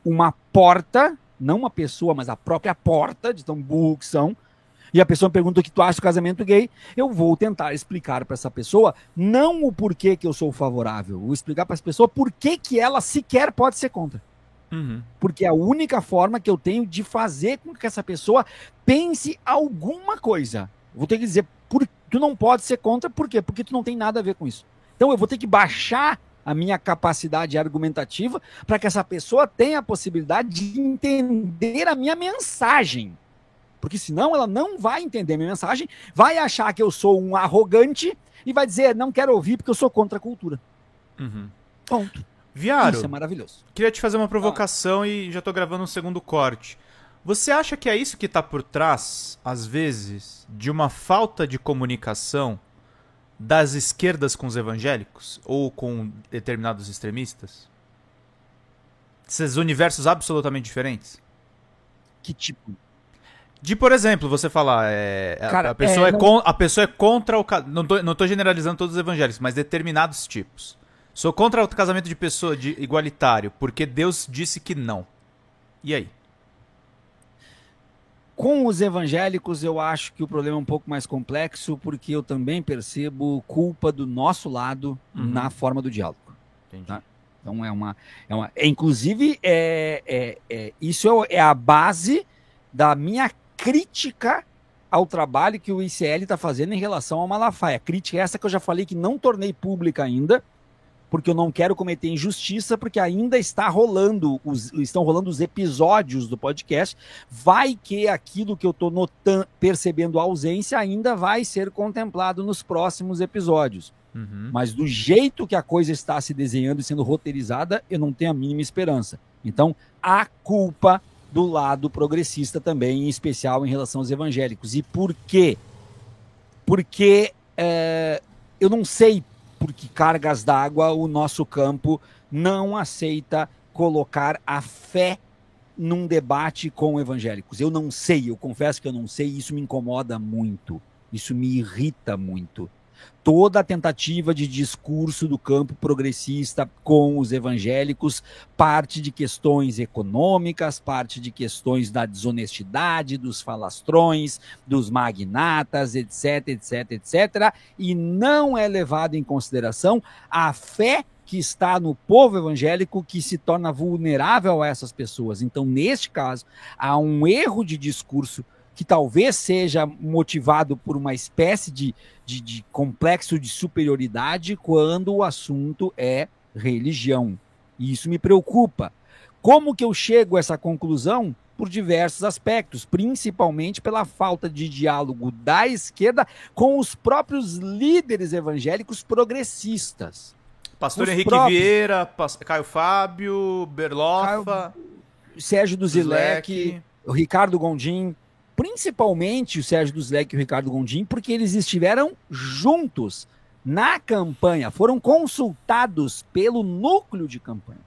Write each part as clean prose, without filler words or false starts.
uma porta, não uma pessoa, mas a própria porta, de tão burro que são, e a pessoa me pergunta o que tu acha do casamento gay, eu vou tentar explicar para essa pessoa, não o porquê que eu sou favorável, vou explicar para essa pessoa por que ela sequer pode ser contra. Porque é a única forma que eu tenho de fazer com que essa pessoa pense alguma coisa. Vou ter que dizer, tu não pode ser contra, por quê? Porque tu não tem nada a ver com isso. Então eu vou ter que baixar a minha capacidade argumentativa para que essa pessoa tenha a possibilidade de entender a minha mensagem. Porque senão ela não vai entender a minha mensagem, vai achar que eu sou um arrogante e vai dizer, não quero ouvir porque eu sou contra a cultura. Ponto. Viaro, isso é maravilhoso. Queria te fazer uma provocação e já tô gravando um segundo corte. Você acha que é isso que tá por trás, às vezes, de uma falta de comunicação das esquerdas com os evangélicos? Ou com determinados extremistas? Esses universos absolutamente diferentes? Que tipo? De, por exemplo, você falar, Cara, a pessoa a pessoa é contra o... Não tô generalizando todos os evangélicos, mas determinados tipos. Sou contra o casamento de pessoa igualitário, porque Deus disse que não. E aí? Com os evangélicos, eu acho que o problema é um pouco mais complexo, porque eu também percebo culpa do nosso lado na forma do diálogo. Entendi. Tá? Então inclusive, isso é a base da minha crítica ao trabalho que o ICL está fazendo em relação ao Malafaia. A crítica é essa que eu já falei que não tornei pública ainda, porque eu não quero cometer injustiça, porque ainda estão rolando os episódios do podcast. Vai que aquilo que eu estou percebendo a ausência ainda vai ser contemplado nos próximos episódios. Mas do jeito que a coisa está se desenhando e sendo roteirizada, eu não tenho a mínima esperança. Então, há culpa do lado progressista também, em especial em relação aos evangélicos. E por quê? Porque eu não sei por que cargas d'água o nosso campo não aceita colocar a fé num debate com evangélicos. Eu não sei, eu confesso que eu não sei, e isso me incomoda muito, isso me irrita muito. Toda a tentativa de discurso do campo progressista com os evangélicos parte de questões econômicas, parte de questões da desonestidade, dos falastrões, dos magnatas, etc, etc, etc, e não é levado em consideração a fé que está no povo evangélico, que se torna vulnerável a essas pessoas. Então, neste caso, há um erro de discurso que talvez seja motivado por uma espécie de complexo de superioridade quando o assunto é religião. E isso me preocupa. Como que eu chego a essa conclusão? Por diversos aspectos, principalmente pela falta de diálogo da esquerda com os próprios líderes evangélicos progressistas. Pastor Henrique Vieira, Caio Fábio, Berloffa, Sérgio Duzilek, o Ricardo Gondim, principalmente o Sérgio Duzilek e o Ricardo Gondim, porque eles estiveram juntos na campanha, foram consultados pelo núcleo de campanha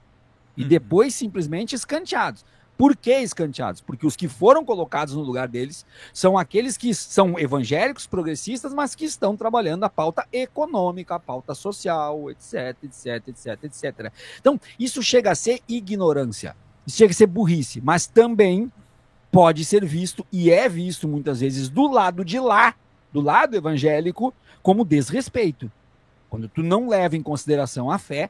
e depois simplesmente escanteados. Por que escanteados? Porque os que foram colocados no lugar deles são aqueles que são evangélicos, progressistas, mas que estão trabalhando a pauta econômica, a pauta social, etc, etc, etc, etc. Então, isso chega a ser ignorância, isso chega a ser burrice, mas também pode ser visto, e é visto muitas vezes do lado de lá, do lado evangélico, como desrespeito. Quando tu não leva em consideração a fé,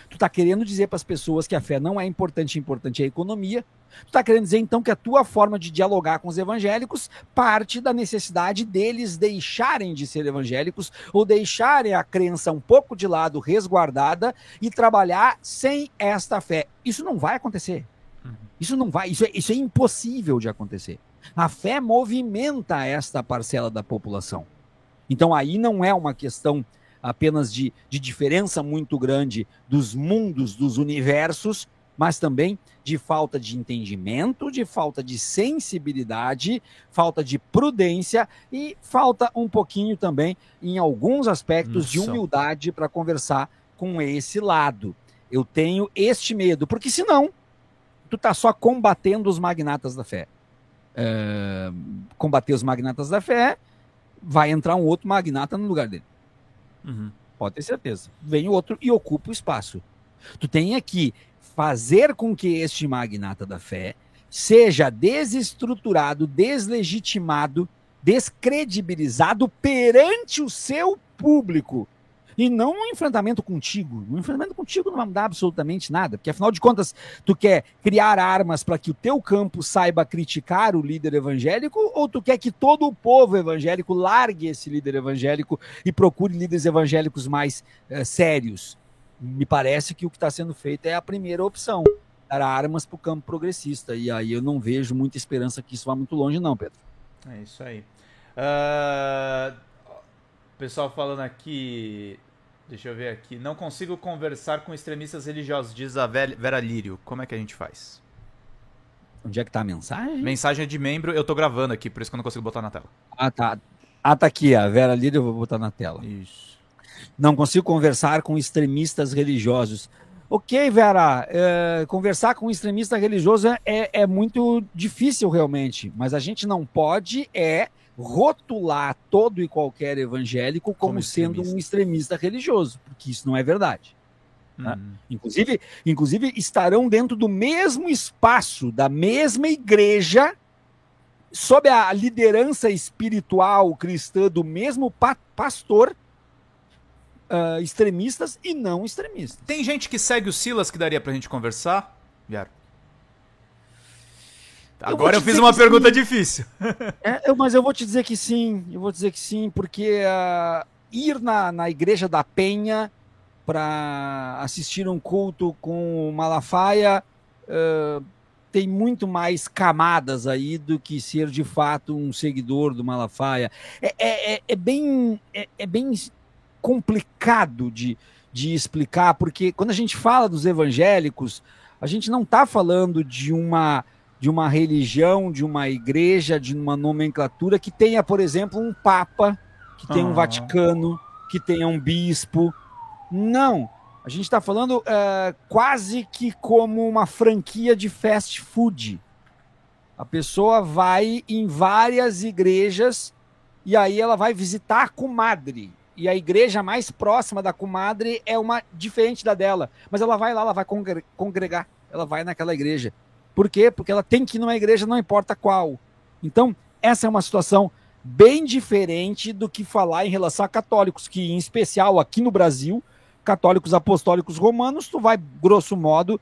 tu está querendo dizer para as pessoas que a fé não é importante, importante é a economia. Tu está querendo dizer, então, que a tua forma de dialogar com os evangélicos parte da necessidade deles deixarem de ser evangélicos ou deixarem a crença um pouco de lado, resguardada, e trabalhar sem esta fé. Isso não vai acontecer. Isso não vai, isso é impossível de acontecer. A fé movimenta esta parcela da população. Então aí não é uma questão apenas de diferença muito grande dos mundos, dos universos, mas também de falta de entendimento, de falta de sensibilidade, falta de prudência e falta um pouquinho também, em alguns aspectos, de humildade para conversar com esse lado. Eu tenho este medo, porque senão tu tá só combatendo os magnatas da fé. Combater os magnatas da fé, vai entrar um outro magnata no lugar dele. Pode ter certeza. Vem outro e ocupa o espaço. Tu tem aqui fazer com que este magnata da fé seja desestruturado, deslegitimado, descredibilizado perante o seu público. E não um enfrentamento contigo. Um enfrentamento contigo não vai mudar absolutamente nada, porque afinal de contas, tu quer criar armas para que o teu campo saiba criticar o líder evangélico, ou tu quer que todo o povo evangélico largue esse líder evangélico e procure líderes evangélicos mais sérios? Me parece que o que está sendo feito é a primeira opção, dar armas para o campo progressista, e aí eu não vejo muita esperança que isso vá muito longe não, Pedro. É isso aí. Pessoal falando aqui, deixa eu ver aqui, não consigo conversar com extremistas religiosos, diz a Vera Lírio. Como é que a gente faz? Onde é que tá a mensagem? Mensagem de membro, eu tô gravando aqui, por isso que eu não consigo botar na tela. Tá aqui, a Vera Lírio, eu vou botar na tela. Isso. Não consigo conversar com extremistas religiosos. Ok, Vera, conversar com um extremista religioso é muito difícil realmente, mas a gente não pode rotular todo e qualquer evangélico como sendo um extremista religioso, porque isso não é verdade. Né? Inclusive estarão dentro do mesmo espaço, da mesma igreja, sob a liderança espiritual cristã do mesmo pastor, extremistas e não extremistas. Tem gente que segue o Silas que daria pra gente conversar, Viaro? Agora eu fiz uma pergunta difícil. Mas eu vou te dizer que sim. Eu vou dizer que sim, porque ir na Igreja da Penha para assistir um culto com o Malafaia tem muito mais camadas aí do que ser de fato um seguidor do Malafaia. É bem complicado de explicar, porque quando a gente fala dos evangélicos, a gente não está falando de uma religião, de uma igreja, de uma nomenclatura que tenha, por exemplo, um papa, que tenha um Vaticano, que tenha um bispo. Não. A gente está falando quase que como uma franquia de fast food. A pessoa vai em várias igrejas e aí ela vai visitar a comadre. E a igreja mais próxima da comadre é uma diferente da dela. Mas ela vai lá, ela vai congregar. Ela vai naquela igreja. Por quê? Porque ela tem que ir numa igreja, não importa qual. Então, essa é uma situação bem diferente do que falar em relação a católicos, que em especial aqui no Brasil, católicos apostólicos romanos, tu vai, grosso modo,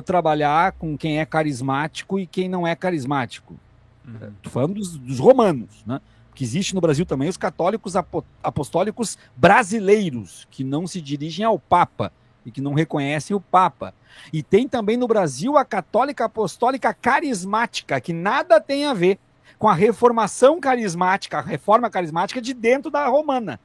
trabalhar com quem é carismático e quem não é carismático. Tô falando dos romanos, né? Que existe no Brasil também os católicos apostólicos brasileiros, que não se dirigem ao Papa e que não reconhecem o Papa. E tem também no Brasil a católica apostólica carismática, que nada tem a ver com a reformação carismática, a reforma carismática de dentro da romana.